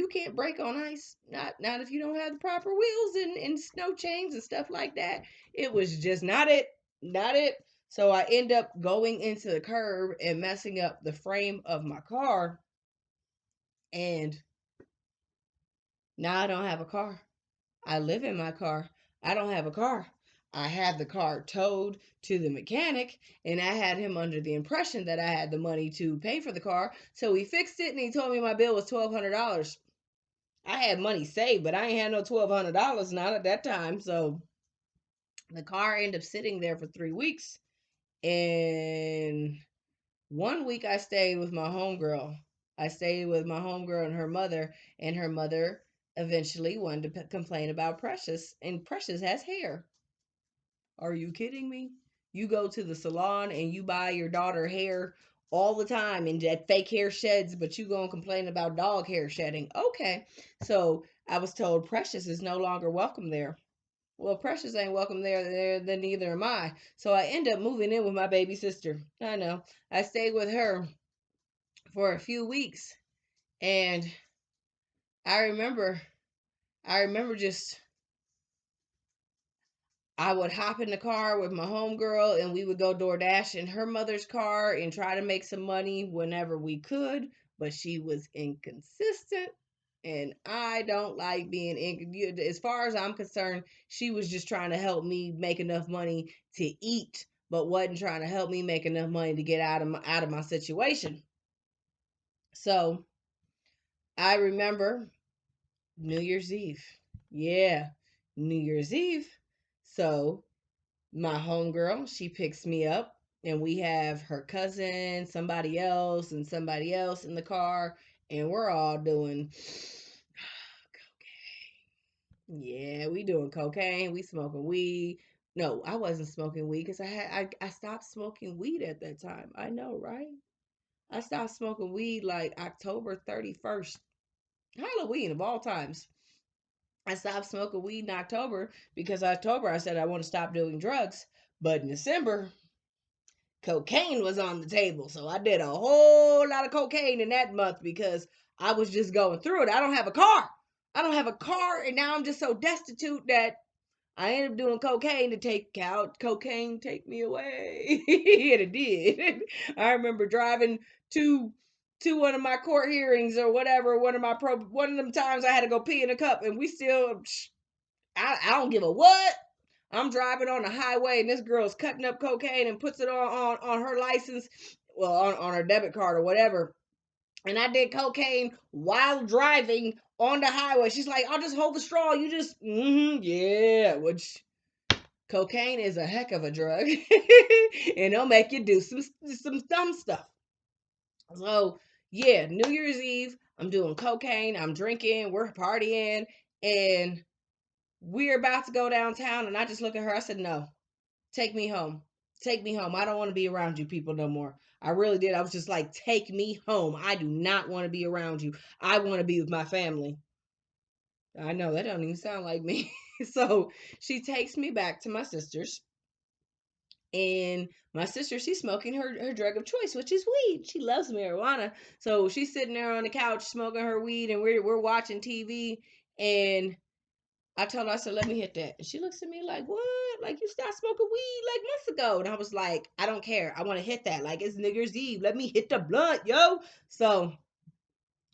can't brake on ice. Not if you don't have the proper wheels and snow chains and stuff like that. It was just not it. Not it. So I end up going into the curb and messing up the frame of my car. And now I don't have a car. I live in my car. I don't have a car. I had the car towed to the mechanic, and I had him under the impression that I had the money to pay for the car. So he fixed it, and he told me my bill was $1,200. I had money saved, but I ain't had no $1,200, not at that time. So the car ended up sitting there for 3 weeks. And one week I stayed with my homegirl. I stayed with my homegirl and her mother eventually wanted to complain about Precious, and Precious has hair. Are you kidding me? You go to the salon and you buy your daughter hair all the time and that fake hair sheds, but you gonna complain about dog hair shedding. Okay. So I was told Precious is no longer welcome there. Well, Precious ain't welcome there, then neither am I. So I end up moving in with my baby sister. I know. I stayed with her for a few weeks, and I remember I remember just I would hop in the car with my homegirl, and we would go DoorDash in her mother's car and try to make some money whenever we could, but she was inconsistent, and I don't like being as far as I'm concerned, she was just trying to help me make enough money to eat, but wasn't trying to help me make enough money to get out of my situation. So I remember New Year's Eve. Yeah, New Year's Eve. So my homegirl, she picks me up, and we have her cousin, somebody else in the car, and we're all doing yeah, we doing cocaine, we smoking weed. No, I wasn't smoking weed because I stopped smoking weed at that time. I know, right? I stopped smoking weed like October 31st, Halloween of all times. I stopped smoking weed in October because October I said I want to stop doing drugs. But in December, cocaine was on the table. So I did a whole lot of cocaine in that month because I was just going through it. I don't have a car. I don't have a car, and now I'm just so destitute that I ended up doing cocaine to take out cocaine, take me away. And it did. I remember driving to one of my court hearings or whatever, one of them times I had to go pee in a cup, and we still I don't give a what. I'm driving on the highway and this girl's cutting up cocaine and puts it on her license, well, on her debit card or whatever. And I did cocaine while driving on the highway. She's like, I'll just hold the straw. You just, yeah, which cocaine is a heck of a drug. And it'll make you do some dumb stuff. So, yeah, New Year's Eve, I'm doing cocaine, I'm drinking, we're partying, and we're about to go downtown. And I just look at her, I said, no, take me home. Take me home. I don't want to be around you people no more. I really did. I was just like, take me home. I do not want to be around you. I want to be with my family. I know that don't even sound like me. So she takes me back to my sister's. And my sister, she's smoking her drug of choice, which is weed. She loves marijuana. So she's sitting there on the couch smoking her weed, and we're watching TV. And I told her, I said, let me hit that. And she looks at me like, what? Like, you stopped smoking weed like months ago. And I was like, I don't care. I want to hit that. Like, it's New Year's Eve. Let me hit the blunt, yo. So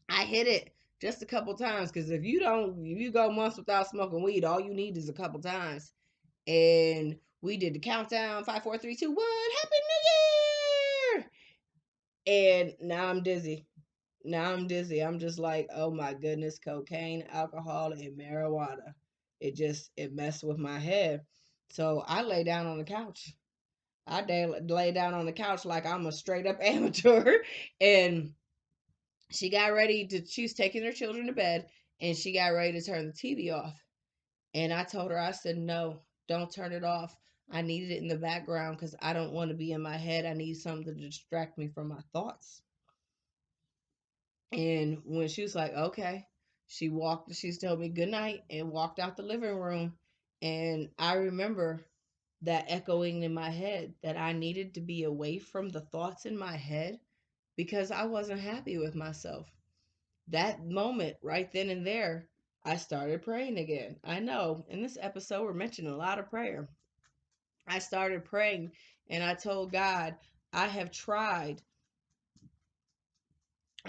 I hit it just a couple times because if you go months without smoking weed, all you need is a couple times. And we did the countdown 5, 4, 3, 2, 1. Happy New Year! And now I'm dizzy. Now I'm dizzy. I'm just like, oh my goodness, cocaine, alcohol, and marijuana. It messed with my head. So I lay down on the couch. Lay down on the couch like I'm a straight up amateur. And she was taking her children to bed, and she got ready to turn the TV off. And I told her, I said, no, don't turn it off. I needed it in the background because I don't want to be in my head. I need something to distract me from my thoughts. And when she was like, okay, she's told me good night and walked out the living room. And I remember that echoing in my head that I needed to be away from the thoughts in my head because I wasn't happy with myself. That moment right then and there, I started praying again. I know in this episode, we're mentioning a lot of prayer. I started praying and I told God, I have tried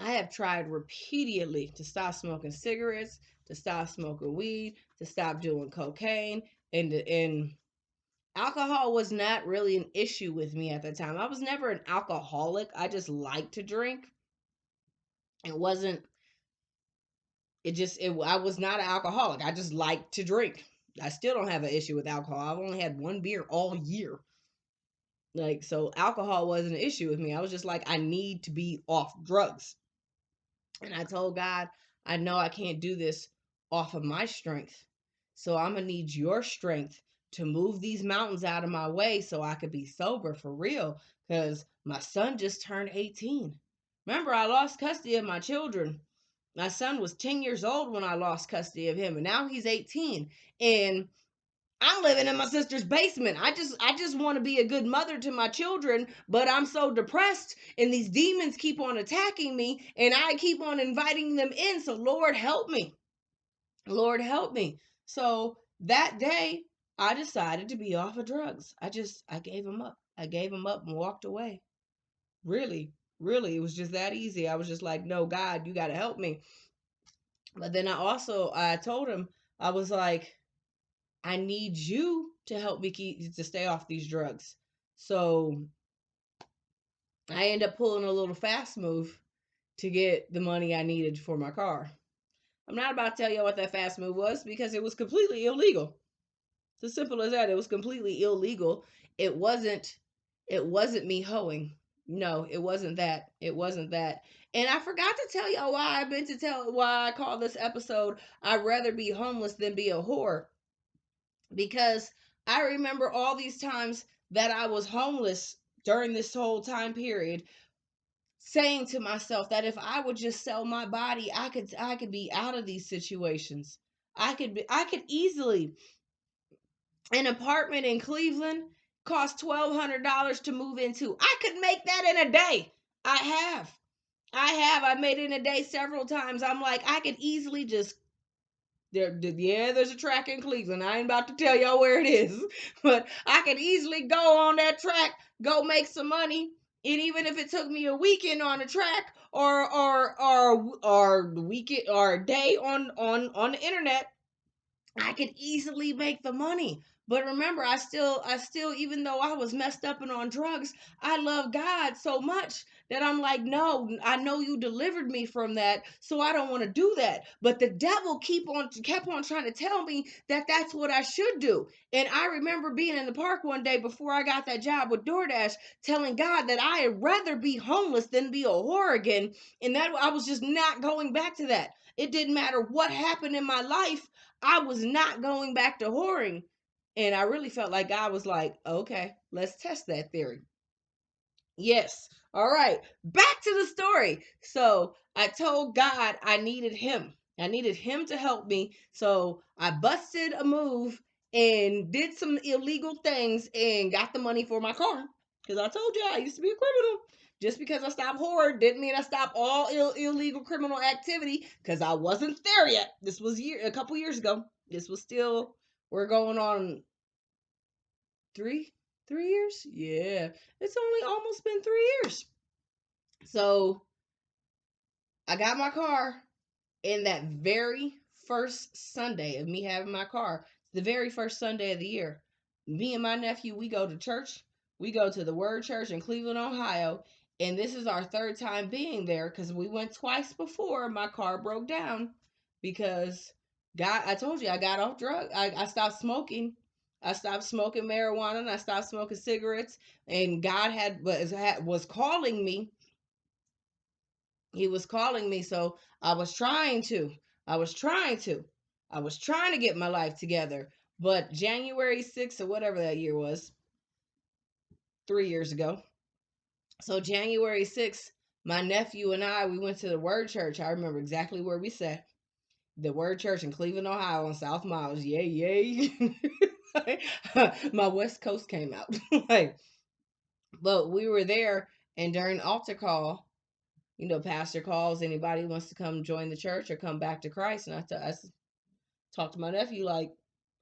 I have tried repeatedly to stop smoking cigarettes, to stop smoking weed, to stop doing cocaine, and alcohol was not really an issue with me at the time. I was never an alcoholic. I just liked to drink. It wasn't I was not an alcoholic. I just liked to drink. I still don't have an issue with alcohol. I've only had one beer all year. Like, so alcohol wasn't an issue with me. I was just like, I need to be off drugs. And I told God, I know I can't do this off of my strength. So I'm going to need your strength to move these mountains out of my way so I could be sober for real. Because my son just turned 18. Remember, I lost custody of my children. My son was 10 years old when I lost custody of him, and now he's 18. And I'm living in my sister's basement. I just want to be a good mother to my children, but I'm so depressed and these demons keep on attacking me and I keep on inviting them in. So Lord help me. Lord help me. So that day I decided to be off of drugs. I gave them up. I gave them up and walked away. Really, really, it was just that easy. I was just like, "No, God, you got to help me." But then I told him, I was like, I need you to help me to stay off these drugs. So I end up pulling a little fast move to get the money I needed for my car. I'm not about to tell you what that fast move was because it was completely illegal. It's as simple as that. It was completely illegal. It wasn't me hoeing. No, it wasn't that. It wasn't that. And I forgot to tell y'all why I call this episode I'd rather be homeless than be a whore. Because I remember all these times that I was homeless during this whole time period, saying to myself that if I would just sell my body, I could be out of these situations. I could easily, an apartment in Cleveland cost $1,200 to move into. I could make that in a day. I have. I've made it in a day several times. I'm like, I could easily just there's a track in Cleveland. I ain't about to tell y'all where it is, but I could easily go on that track, go make some money. And even if it took me a weekend on the track or weekend or a day on the internet, I could easily make the money. But remember, I still, even though I was messed up and on drugs, I love God so much that I'm like, no, I know you delivered me from that, so I don't want to do that. But the devil kept on trying to tell me that that's what I should do. And I remember being in the park one day before I got that job with DoorDash, telling God that I'd rather be homeless than be a whore again, and that I was just not going back to that. It didn't matter what happened in my life. I was not going back to whoring. And I really felt like God was like, okay, let's test that theory. Yes. All right. Back to the story. So I told God I needed him. I needed him to help me. So I busted a move and did some illegal things and got the money for my car. Because I told you I used to be a criminal. Just because I stopped whoring didn't mean I stopped all illegal criminal activity, because I wasn't there yet. This was a couple years ago. This was still, we're going on three 3 years. Yeah, it's only almost been 3 years. So I got my car, in that very first Sunday of me having my car, the very first Sunday of the year, me and my nephew, we go to church. We go to the Word Church in Cleveland, Ohio. And this is our third time being there, because we went twice before my car broke down because God, I told you I got off drugs. I stopped smoking. I stopped smoking marijuana and I stopped smoking cigarettes. And God was calling me. He was calling me. So I was trying to. I was trying to. I was trying to get my life together. But January 6th, or whatever that year was, 3 years ago. So January 6th, my nephew and I, we went to the Word Church. I remember exactly where we sat. The Word Church in Cleveland, Ohio on South Miles. Yay, yay. My West Coast came out. Like, but we were there, and during altar call, pastor calls anybody who wants to come join the church or come back to Christ. And I talked to my nephew, like,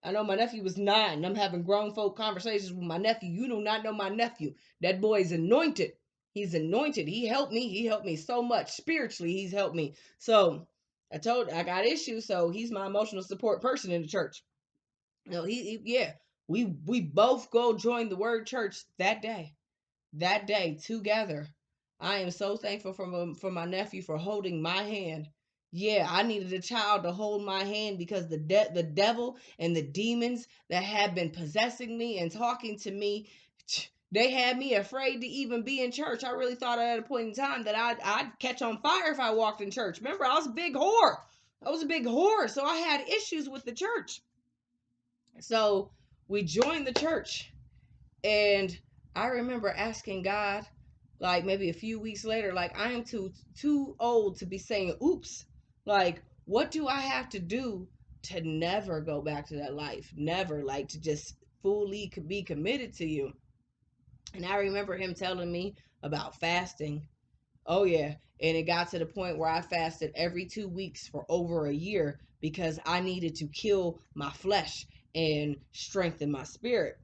I know my nephew was 9. I'm having grown folk conversations with my nephew. You do not know my nephew. That boy is anointed. He's anointed. He helped me. He helped me so much. Spiritually, he's helped me. So I got issues. So he's my emotional support person in the church. Yeah. We both go join the Word Church that day together. I am so thankful for my nephew for holding my hand. Yeah, I needed a child to hold my hand because the devil and the demons that had been possessing me and talking to me, they had me afraid to even be in church. I really thought at a point in time that I'd catch on fire if I walked in church. Remember, I was a big whore. I was a big whore, so I had issues with the church. So we joined the church, and I remember asking God, like maybe a few weeks later, like, I am too old to be saying oops. Like, what do I have to do to never go back to that life? Never, like, to just fully be committed to you. And I remember him telling me about fasting. Oh yeah. And it got to the point where I fasted every 2 weeks for over a year because I needed to kill my flesh and strengthen my spirit.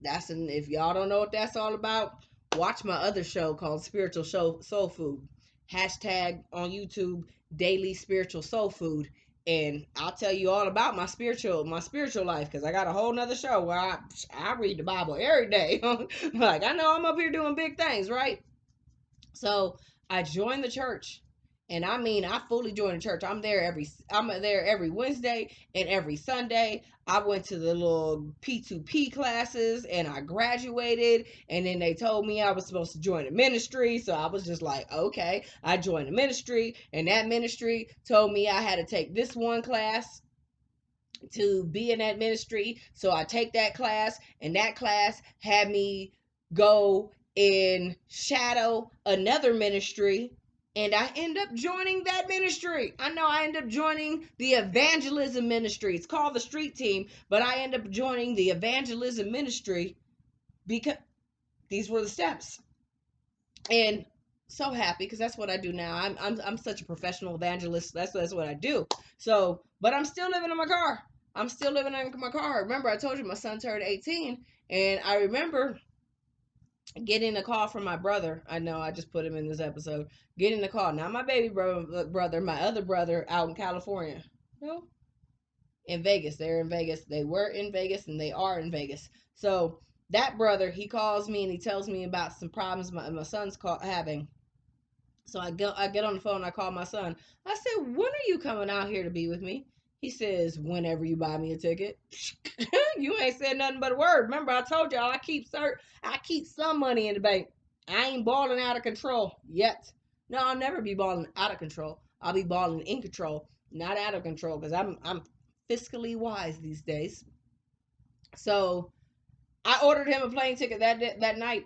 If y'all don't know what that's all about, watch my other show called Spiritual Soul Food. Hashtag on YouTube, Daily Spiritual Soul Food. And I'll tell you all about my spiritual life, because I got a whole nother show where I read the Bible every day. Like, I know I'm up here doing big things, right? So I joined the church, and I mean, I fully joined the church. I'm there every Wednesday and every Sunday. I went to the little P2P classes, and I graduated. And then they told me I was supposed to join a ministry, so I was just like, okay. I joined the ministry, and that ministry told me I had to take this one class to be in that ministry. So I take that class, and that class had me go and shadow another ministry. And I end up joining that ministry. I end up joining the evangelism ministry. It's called the street team, but I end up joining the evangelism ministry because these were the steps. And so happy, because that's what I do now. I'm such a professional evangelist. That's what I do. So, but I'm still living in my car. I'm still living in my car. Remember, I told you my son turned 18, and I remember getting a call from my brother. I know I just put him in this episode. Getting the call, not my baby brother, my other brother out in California. No, in Vegas. They're in Vegas. They were in Vegas, and they are in Vegas. So that brother, he calls me and he tells me about some problems my son's having. So I get on the phone. I call my son. I said, "When are you coming out here to be with me?" He says, "Whenever you buy me a ticket." You ain't said nothing but a word. Remember, I told y'all I keep some money in the bank. I ain't balling out of control yet. No, I'll never be balling out of control. I'll be balling in control, not out of control, because I'm fiscally wise these days. So I ordered him a plane ticket that night.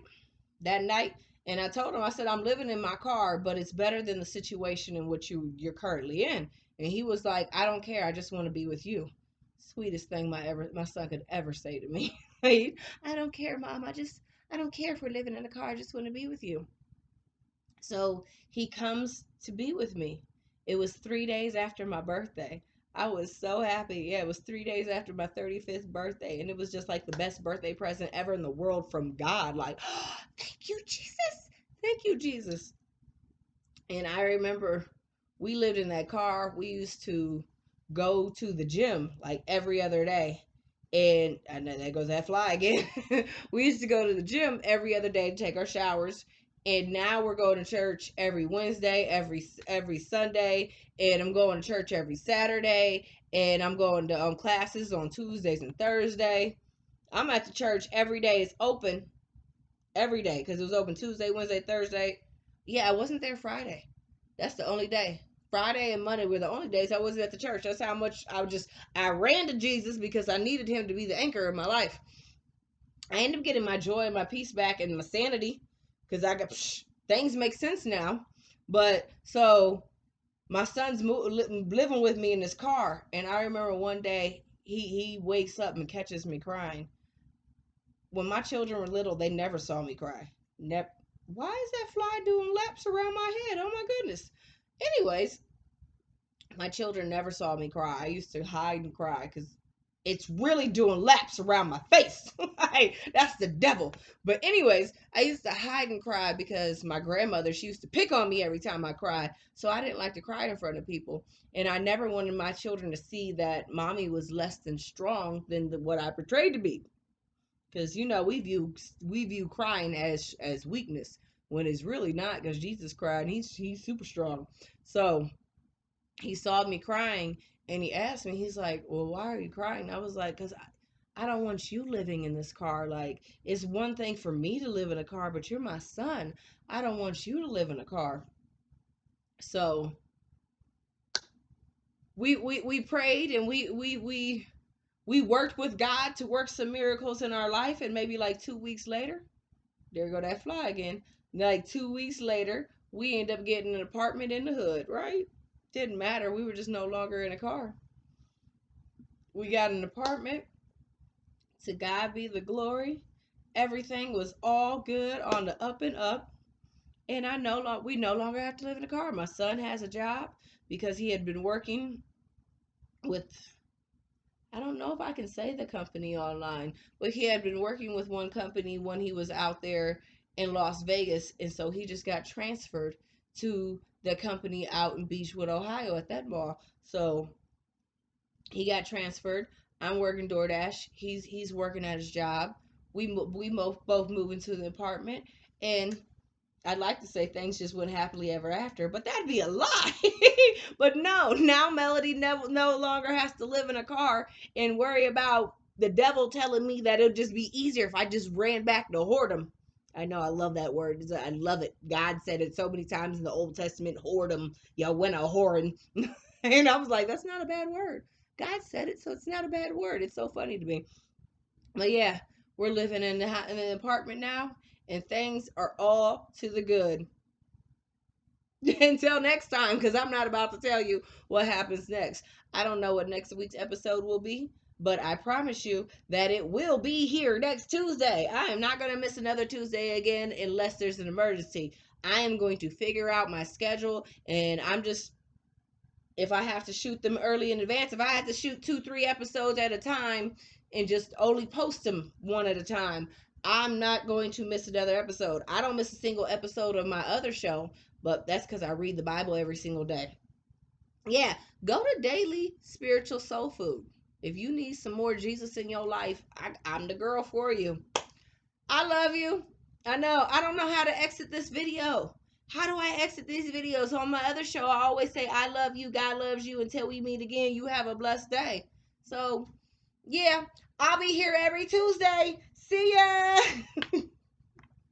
That night, and I told him, I said, "I'm living in my car, but it's better than the situation in which you're currently in." And he was like, "I don't care. I just want to be with you." Sweetest thing my son could ever say to me. I don't care, Mom. I don't care if we're living in a car. I just want to be with you. So he comes to be with me. It was 3 days after my birthday. I was so happy. Yeah, it was 3 days after my 35th birthday. And it was just like the best birthday present ever in the world from God. Like, oh, thank you, Jesus. Thank you, Jesus. And I remember we lived in that car. We used to go to the gym like every other day. And I know there goes that fly again. We used to go to the gym every other day to take our showers. And now we're going to church every Wednesday, every Sunday, and I'm going to church every Saturday, and I'm going to classes on Tuesdays and Thursday. I'm at the church every day. It's open every day because it was open Tuesday, Wednesday, Thursday. Yeah, I wasn't there Friday. That's the only day. Friday and Monday were the only days I wasn't at the church. That's how much I ran to Jesus because I needed him to be the anchor of my life. I ended up getting my joy and my peace back and my sanity because things make sense now. But so my son's living with me in this car, and I remember one day he wakes up and catches me crying. When my children were little, they never saw me cry. Never. Why is that fly doing laps around my head? Oh my goodness. Anyways, my children never saw me cry. I used to hide and cry because it's really doing laps around my face. Like, that's the devil. But anyways, I used to hide and cry because my grandmother, she used to pick on me every time I cried. So I didn't like to cry in front of people. And I never wanted my children to see that mommy was less than strong than what I portrayed to be. Because we view crying as weakness when it's really not, because Jesus cried and he's super strong. So he saw me crying and he asked me, he's like, "Well, why are you crying?" I was like, "Because I don't want you living in this car. Like, it's one thing for me to live in a car, but you're my son. I don't want you to live in a car." So we prayed, and we worked with God to work some miracles in our life. And maybe like 2 weeks later, there go that fly again. Like 2 weeks later, we end up getting an apartment in the hood, right? Didn't matter. We were just no longer in a car. We got an apartment. To God be the glory. Everything was all good on the up and up. And we no longer have to live in a car. My son has a job because he had been working with, I don't know if I can say the company online, but he had been working with one company when he was out there in Las Vegas. And so he just got transferred to the company out in Beechwood, Ohio at that mall. So He got transferred. I'm working DoorDash. He's working at his job. We both moved into the apartment, and I'd like to say things just went happily ever after, but that'd be a lie. But no, now Melody no longer has to live in a car and worry about the devil telling me that it'll just be easier if I just ran back to whoredom. I know, I love that word. I love it. God said it so many times in the Old Testament, whoredom. Y'all went a whoring. And I was like, that's not a bad word. God said it, so it's not a bad word. It's so funny to me. But yeah, we're living in an apartment now, and things are all to the good. Until next time, because I'm not about to tell you what happens next. I don't know what next week's episode will be, but I promise you that it will be here next Tuesday. I am not going to miss another Tuesday again unless there's an emergency. I am going to figure out my schedule, and I'm just, if I have to shoot them early in advance, if I had to shoot 2, 3 episodes at a time and just only post them one at a time, I'm not going to miss another episode. I don't miss a single episode of my other show, but that's because I read the Bible every single day. Yeah, go to Daily Spiritual Soul Food. If you need some more Jesus in your life, I'm the girl for you. I love you. I know. I don't know how to exit this video. How do I exit these videos? On my other show, I always say, I love you. God loves you. Until we meet again, you have a blessed day. So, yeah, I'll be here every Tuesday. See ya.